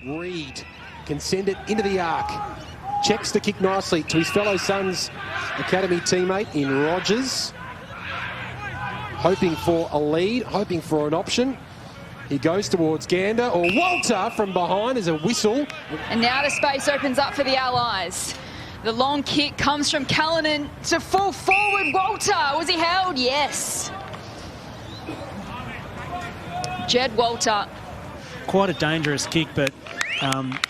Reed can send it into the arc. Checks the kick nicely to his fellow Suns academy teammate in Rogers. Hoping for a lead, hoping for an option. He goes towards Gander, or Walter from behind as a whistle. And now the space opens up for the Allies. The long kick comes from Callanan to full forward. Walter, was he held? Yes. Jed Walter. Quite a dangerous kick, but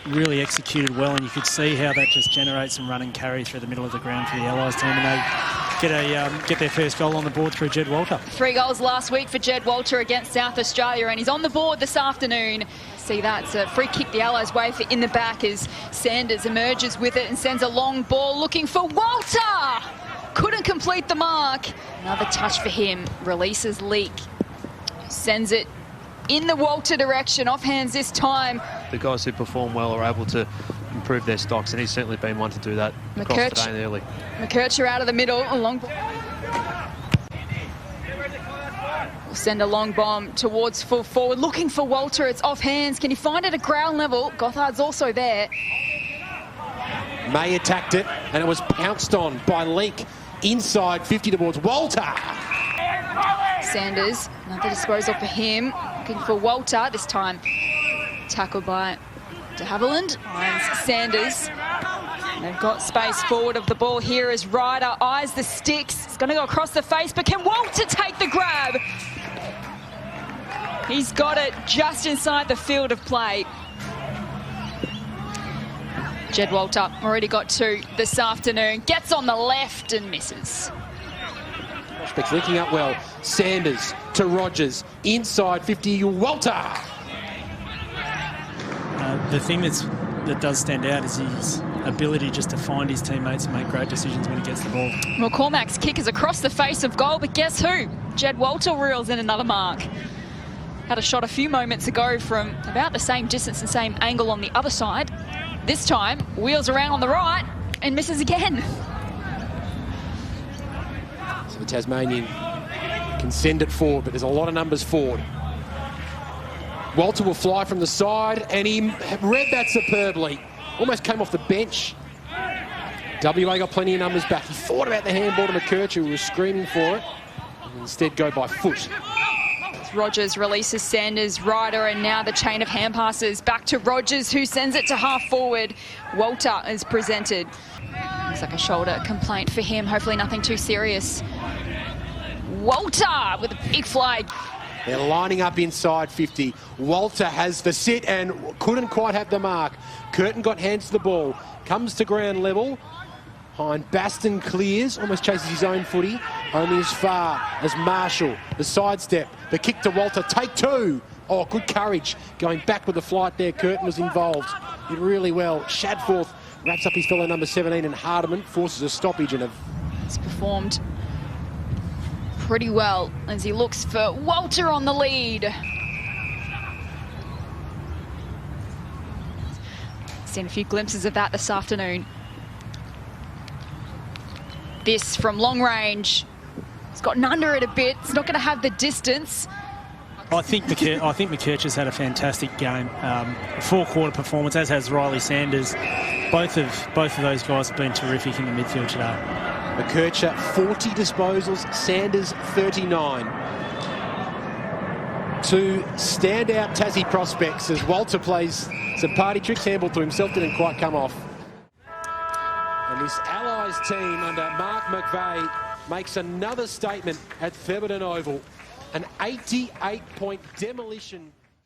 really executed well, and you could see how that just generates some run and carry through the middle of the ground for the Allies team, and they get their first goal on the board through Jed Walter. 3 goals last week for Jed Walter against South Australia, and he's on the board this afternoon. See that, it's a free kick the Allies way for in the back as Sanders emerges with it and sends a long ball looking for Walter. Couldn't complete the mark. Another touch for him, releases Leak, sends it in the Walter direction, off hands this time. The guys who perform well are able to improve their stocks, and he's certainly been one to do that across the day and early. McKercher out of the middle, a long ball. Will send a long bomb towards full forward, looking for Walter. It's off hands. Can he find it at ground level? Gothard's also there. May attacked it, and it was pounced on by Leak inside 50 towards Walter. Sanders, another disposal for him. Looking for Walter, this time tackled by de Havilland. Finds Sanders. They've got space forward of the ball here as Ryder eyes the sticks. It's going to go across the face, but can Walter take the grab? He's got it just inside the field of play. Jed Walter already got 2 this afternoon. Gets on the left and misses. Prospects linking up well. Sanders to Rogers. Inside 50, Walter. The thing that does stand out is his ability just to find his teammates and make great decisions when he gets the ball. McCormack's kick is across the face of goal, but guess who? Jed Walter reels in another mark. Had a shot a few moments ago from about the same distance and same angle on the other side. This time, wheels around on the right and misses again. So the Tasmanian can send it forward, but there's a lot of numbers forward. Walter will fly from the side, and he read that superbly. Almost came off the bench. WA got plenty of numbers back. He thought about the handball to McKercher, who was screaming for it, and instead go by foot. Rogers releases Sanders, Ryder, and now the chain of hand passes back to Rogers, who sends it to half forward. Walter is presented. Looks like a shoulder complaint for him. Hopefully nothing too serious. Walter with a big flag. They're lining up inside 50. Walter has the sit and couldn't quite have the mark. Curtin got hands to the ball. Comes to ground level. Hind Baston clears, almost chases his own footy. Only as far as Marshall. The sidestep, the kick to Walter. Take 2. Oh, good courage. Going back with the flight there. Curtin was involved. Did really well. Shadforth wraps up his fellow number 17, and Hardiman forces a stoppage. And He's performed pretty well as he looks for Walter on the lead. Seen a few glimpses of that this afternoon. This from long range. It's gotten under it a bit. It's not going to have the distance. I think McKercher's had a fantastic game. A 4-quarter performance, as has Riley Sanders. Both of those guys have been terrific in the midfield today. McKercher, 40 disposals. Sanders, 39. 2 standout Tassie prospects as Walter plays some party tricks. Handball to himself didn't quite come off. And this Allies team under Mark McVeigh makes another statement at Thebarton Oval. An 88-point demolition.